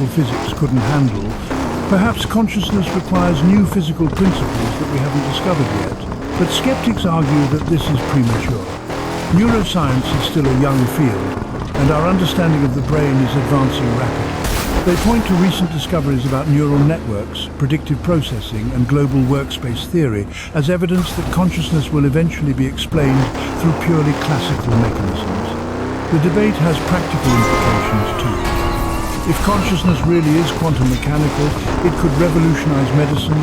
classical physics couldn't handle, perhaps consciousness requires new physical principles that we haven't discovered yet. But skeptics argue that this is premature. Neuroscience is still a young field, and our understanding of the brain is advancing rapidly. They point to recent discoveries about neural networks, predictive processing, and global workspace theory as evidence that consciousness will eventually be explained through purely classical mechanisms. The debate has practical implications too. If consciousness really is quantum mechanical, it could revolutionize medicine,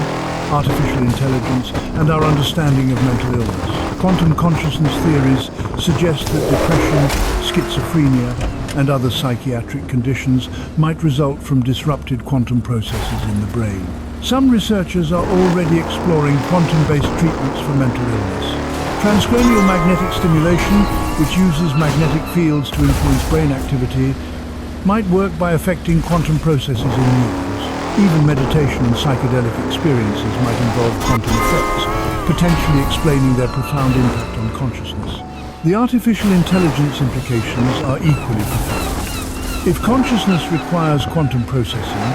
artificial intelligence, and our understanding of mental illness. Quantum consciousness theories suggest that depression, schizophrenia, and other psychiatric conditions might result from disrupted quantum processes in the brain. Some researchers are already exploring quantum-based treatments for mental illness. Transcranial magnetic stimulation, which uses magnetic fields to influence brain activity, might work by affecting quantum processes in neurons. Even meditation and psychedelic experiences might involve quantum effects, potentially explaining their profound impact on consciousness. The artificial intelligence implications are equally profound. If consciousness requires quantum processing,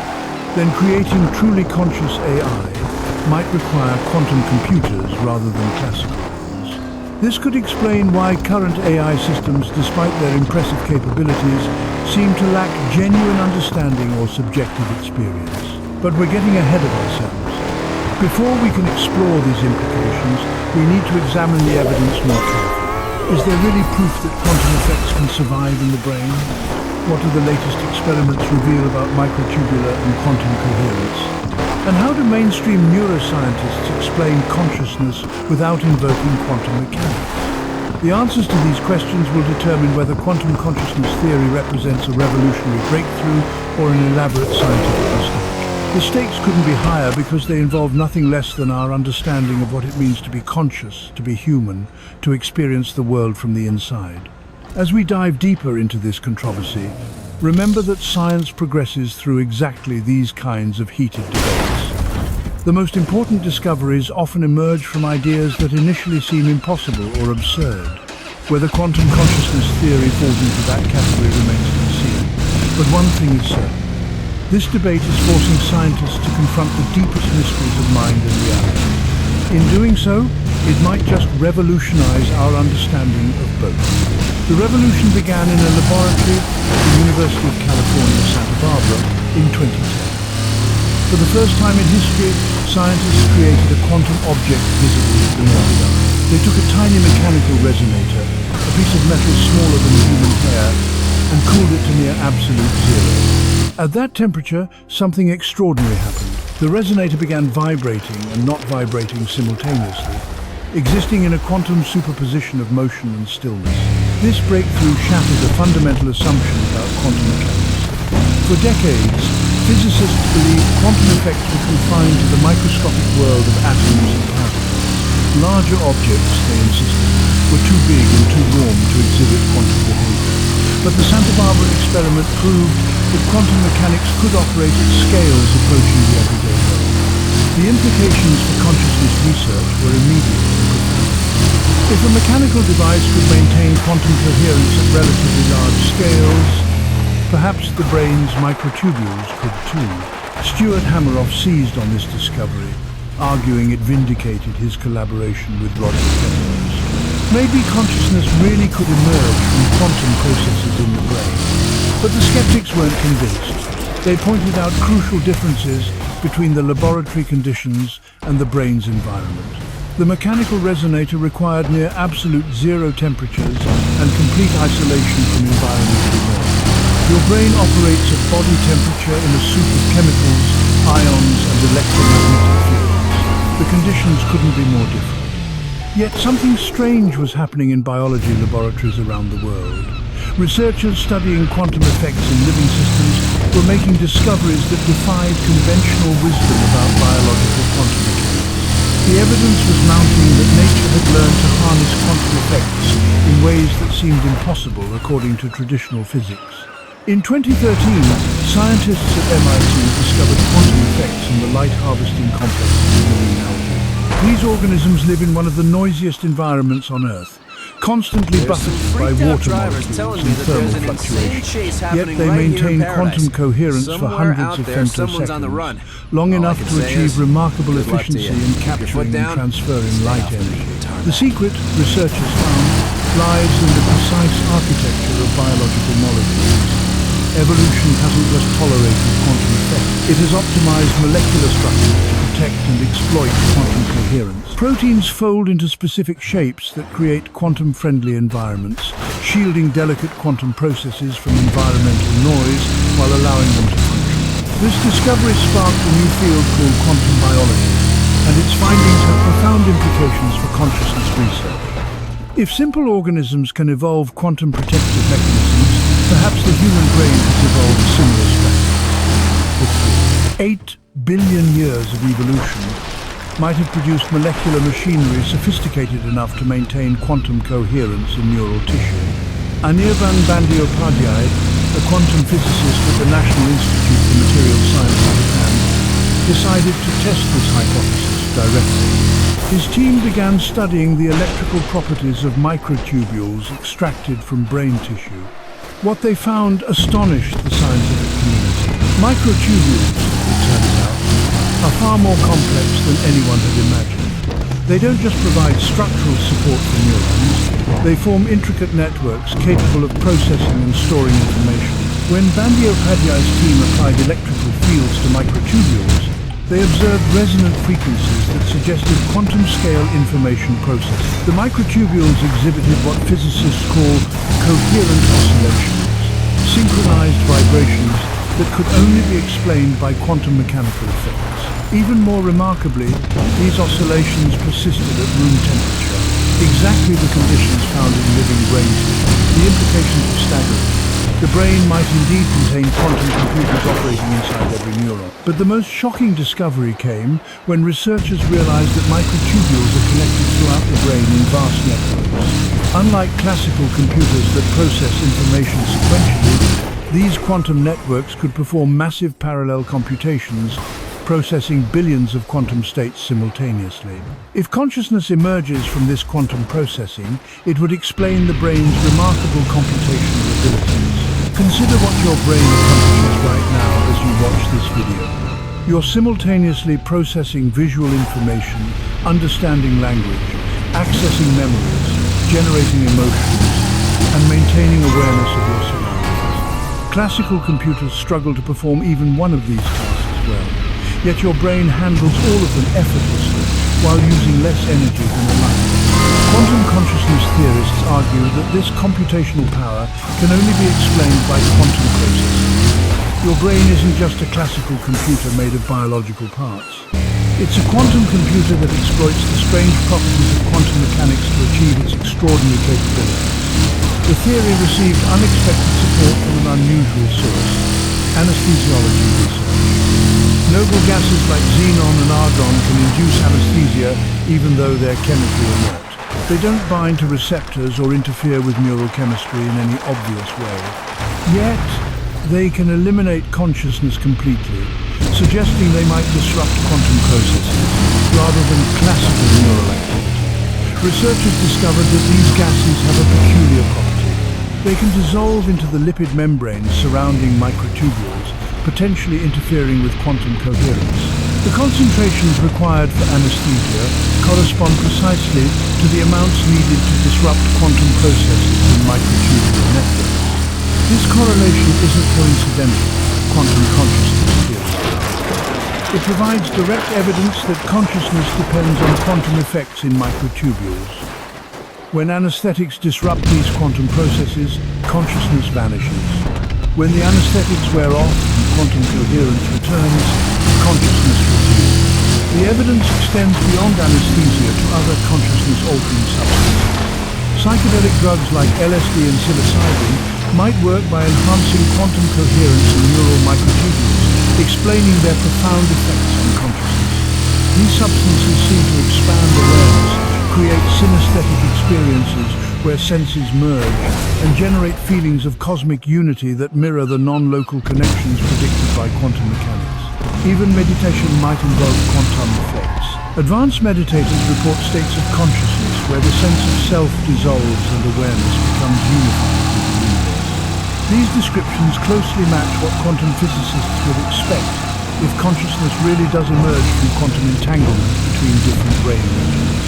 then creating truly conscious AI might require quantum computers rather than classical ones. This could explain why current AI systems, despite their impressive capabilities, seem to lack genuine understanding or subjective experience. But we're getting ahead of ourselves. Before we can explore these implications, we need to examine the evidence more carefully. Is there really proof that quantum effects can survive in the brain? What do the latest experiments reveal about microtubular and quantum coherence? And how do mainstream neuroscientists explain consciousness without invoking quantum mechanics? The answers to these questions will determine whether quantum consciousness theory represents a revolutionary breakthrough or an elaborate scientific mistake. The stakes couldn't be higher because they involve nothing less than our understanding of what it means to be conscious, to be human, to experience the world from the inside. As we dive deeper into this controversy, remember that science progresses through exactly these kinds of heated debates. The most important discoveries often emerge from ideas that initially seem impossible or absurd. Whether quantum consciousness theory falls into that category remains to be seen. But one thing is certain. This debate is forcing scientists to confront the deepest mysteries of mind and reality. In doing so, it might just revolutionize our understanding of both. The revolution began in a laboratory at the University of California, Santa Barbara in 2010. For the first time in history, scientists created a quantum object visible in the dark. They took a tiny mechanical resonator, a piece of metal smaller than human hair, and cooled it to near absolute zero. At that temperature, something extraordinary happened. The resonator began vibrating and not vibrating simultaneously, existing in a quantum superposition of motion and stillness. This breakthrough shattered a fundamental assumption about quantum mechanics. For decades, physicists believed quantum effects were confined to the microscopic world of atoms and particles. Larger objects, they insisted, were too big and too warm to exhibit quantum behavior. But the Santa Barbara experiment proved that quantum mechanics could operate at scales approaching the everyday world. The implications for consciousness research were immediate and profound. If a mechanical device could maintain quantum coherence at relatively large scales, perhaps the brain's microtubules could too. Stuart Hameroff seized on this discovery, arguing it vindicated his collaboration with Roger Penrose. Maybe consciousness really could emerge from quantum processes in the brain. But the skeptics weren't convinced. They pointed out crucial differences between the laboratory conditions and the brain's environment. The mechanical resonator required near absolute zero temperatures and complete isolation from environmental noise. Your brain operates at body temperature in a soup of chemicals, ions, and electromagnetic fields. The conditions couldn't be more different. Yet something strange was happening in biology laboratories around the world. Researchers studying quantum effects in living systems were making discoveries that defied conventional wisdom about biological quantum mechanics. The evidence was mounting that nature had learned to harness quantum effects in ways that seemed impossible according to traditional physics. In 2013, scientists at MIT discovered quantum effects in the light harvesting complexes of marine algae. These organisms live in one of the noisiest environments on Earth, constantly buffeted by water molecules and thermal fluctuations. Yet they maintain quantum coherence for hundreds of femtoseconds, long enough to achieve remarkable efficiency in capturing and transferring light energy. The secret, researchers found, lies in the precise architecture of biological molecules. Evolution hasn't just tolerated quantum effects, it has optimized molecular structures to protect and exploit quantum coherence. Proteins fold into specific shapes that create quantum-friendly environments, shielding delicate quantum processes from environmental noise while allowing them to function. This discovery sparked a new field called quantum biology, and its findings have profound implications for consciousness research. If simple organisms can evolve quantum protective mechanisms, perhaps the human brain has evolved a similar strategy. 8 billion years of evolution might have produced molecular machinery sophisticated enough to maintain quantum coherence in neural tissue. Anirban Bandyopadhyay, a quantum physicist at the National Institute for Material Science in Japan, decided to test this hypothesis directly. His team began studying the electrical properties of microtubules extracted from brain tissue. What they found astonished the scientific community. Microtubules, it turns out, are far more complex than anyone had imagined. They don't just provide structural support for neurons, they form intricate networks capable of processing and storing information. When Bandyopadhyay's team applied electrical fields to microtubules, they observed resonant frequencies that suggested quantum-scale information processing. The microtubules exhibited what physicists call coherent oscillations, synchronized vibrations that could only be explained by quantum mechanical effects. Even more remarkably, these oscillations persisted at room temperature, exactly the conditions found in living brain tissue. The implications were staggering. The brain might indeed contain quantum computers operating inside every neuron. But the most shocking discovery came when researchers realized that microtubules are connected throughout the brain in vast networks. Unlike classical computers that process information sequentially, these quantum networks could perform massive parallel computations, processing billions of quantum states simultaneously. If consciousness emerges from this quantum processing, it would explain the brain's remarkable computational abilities. Consider what your brain accomplishes right now as you watch this video. You're simultaneously processing visual information, understanding language, accessing memories, generating emotions, and maintaining awareness of your surroundings. Classical computers struggle to perform even one of these tasks well. Yet your brain handles all of them effortlessly while using less energy than a light. Quantum consciousness theorists argue that this computational power can only be explained by quantum processing. Your brain isn't just a classical computer made of biological parts. It's a quantum computer that exploits the strange properties of quantum mechanics to achieve its extraordinary capabilities. The theory received unexpected support from an unusual source: anesthesiology research. Noble gases like xenon and argon can induce anesthesia even though they're chemically inert. They don't bind to receptors or interfere with neural chemistry in any obvious way. Yet, they can eliminate consciousness completely, suggesting they might disrupt quantum processes rather than classical neural activity. Researchers discovered that these gases have a peculiar property. They can dissolve into the lipid membranes surrounding microtubules, potentially interfering with quantum coherence. The concentrations required for anesthesia correspond precisely to the amounts needed to disrupt quantum processes in microtubular networks. This correlation isn't coincidental, quantum consciousness theory. It provides direct evidence that consciousness depends on quantum effects in microtubules. When anesthetics disrupt these quantum processes, consciousness vanishes. When the anesthetics wear off and quantum coherence returns, consciousness resumes. The evidence extends beyond anesthesia to other consciousness-altering substances. Psychedelic drugs like LSD and psilocybin might work by enhancing quantum coherence in neural microtubules, explaining their profound effects on consciousness. These substances seem to expand awareness, create synesthetic experiences where senses merge, and generate feelings of cosmic unity that mirror the non-local connections predicted by quantum mechanics. Even meditation might involve quantum effects, Advanced meditators report states of consciousness where the sense of self dissolves and awareness becomes unified with the universe. These descriptions closely match what quantum physicists would expect if consciousness really does emerge from quantum entanglement between different brain regions.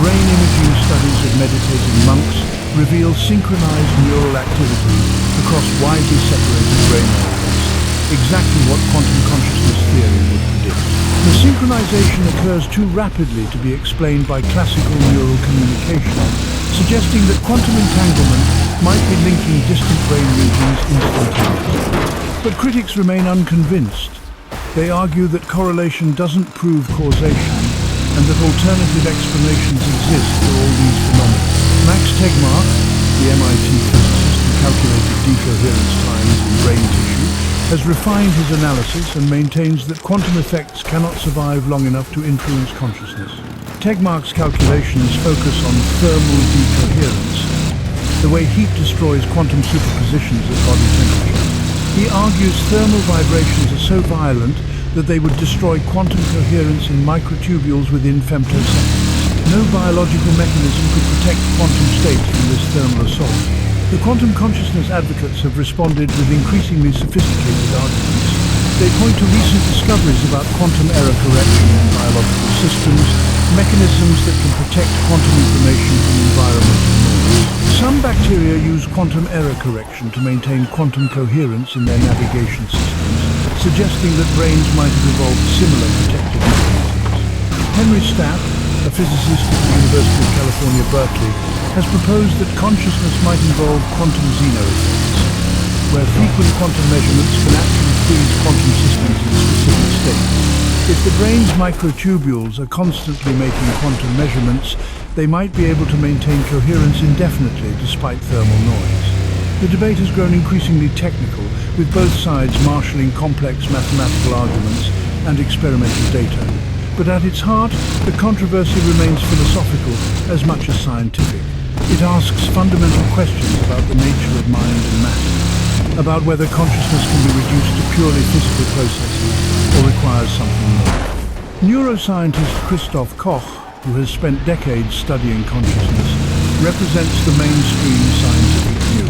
Brain imaging studies of meditating monks reveal synchronized neural activity across widely separated brain areas, exactly what quantum consciousness theory would predict. The synchronization occurs too rapidly to be explained by classical neural communication, suggesting that quantum entanglement might be linking distant brain regions instantaneously. But critics remain unconvinced. They argue that correlation doesn't prove causation and that alternative explanations exist for all these phenomena. Max Tegmark, the MIT physicist who calculated decoherence times in brain tissue, has refined his analysis and maintains that quantum effects cannot survive long enough to influence consciousness. Tegmark's calculations focus on thermal decoherence, the way heat destroys quantum superpositions at body temperature. He argues thermal vibrations are so violent that they would destroy quantum coherence in microtubules within femtoseconds. No biological mechanism could protect quantum states from this thermal assault. The quantum consciousness advocates have responded with increasingly sophisticated arguments. They point to recent discoveries about quantum error correction in biological systems, mechanisms that can protect quantum information from environmental noise. Some bacteria use quantum error correction to maintain quantum coherence in their navigation systems, suggesting that brains might have evolved similar protective mechanisms. Henry Stapp, a physicist at the University of California, Berkeley, has proposed that consciousness might involve quantum Zeno effects, where frequent quantum measurements can actually freeze quantum systems in specific states. If the brain's microtubules are constantly making quantum measurements, they might be able to maintain coherence indefinitely despite thermal noise. The debate has grown increasingly technical, with both sides marshalling complex mathematical arguments and experimental data. But at its heart, the controversy remains philosophical as much as scientific. It asks fundamental questions about the nature of mind and matter, about whether consciousness can be reduced to purely physical processes or requires something more. Neuroscientist Christoph Koch, who has spent decades studying consciousness, represents the mainstream scientific view.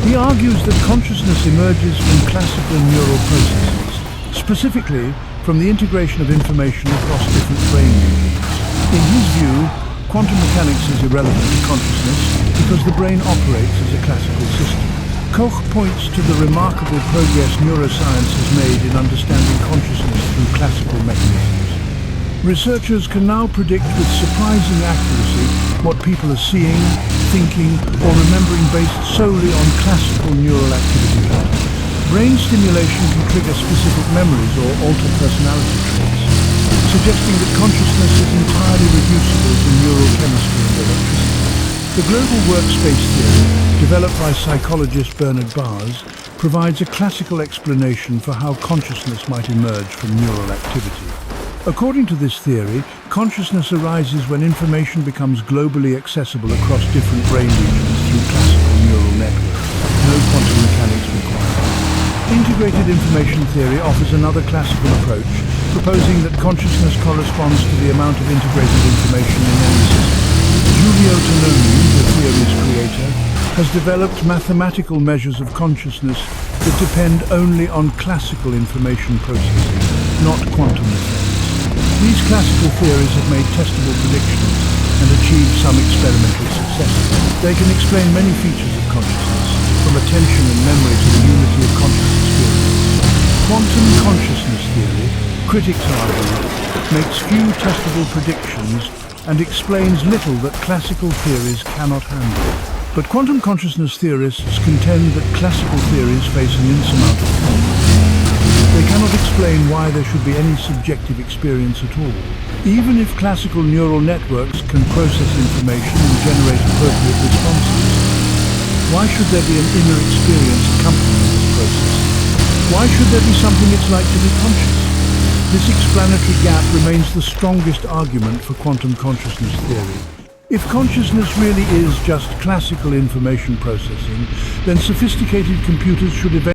He argues that consciousness emerges from classical neural processes, specifically from the integration of information across different brain regions. In his view, quantum mechanics is irrelevant to consciousness because the brain operates as a classical system. Koch points to the remarkable progress neuroscience has made in understanding consciousness through classical mechanisms. Researchers can now predict with surprising accuracy what people are seeing, thinking, or remembering based solely on classical neural activity patterns. Brain stimulation can trigger specific memories or alter personality traits, suggesting that consciousness is entirely reducible to neural chemistry and electricity. The global workspace theory, developed by psychologist Bernard Baars, provides a classical explanation for how consciousness might emerge from neural activity. According to this theory, consciousness arises when information becomes globally accessible across different brain regions through classical neural networks. No quantum mechanics required. Integrated information theory offers another classical approach, proposing that consciousness corresponds to the amount of integrated information in any system. Giulio Tononi, the theory's creator, has developed mathematical measures of consciousness that depend only on classical information processing, not quantum effects. These classical theories have made testable predictions and achieved some experimental successes. They can explain many features of consciousness, from attention and memory to the unity of conscious experience. Quantum consciousness theory, critics argue, makes few testable predictions and explains little that classical theories cannot handle. But quantum consciousness theorists contend that classical theories face an insurmountable problem. They cannot explain why there should be any subjective experience at all. Even if classical neural networks can process information and generate appropriate responses, why should there be an inner experience accompanying this process? Why should there be something it's like to be conscious? This explanatory gap remains the strongest argument for quantum consciousness theory. If consciousness really is just classical information processing, then sophisticated computers should eventually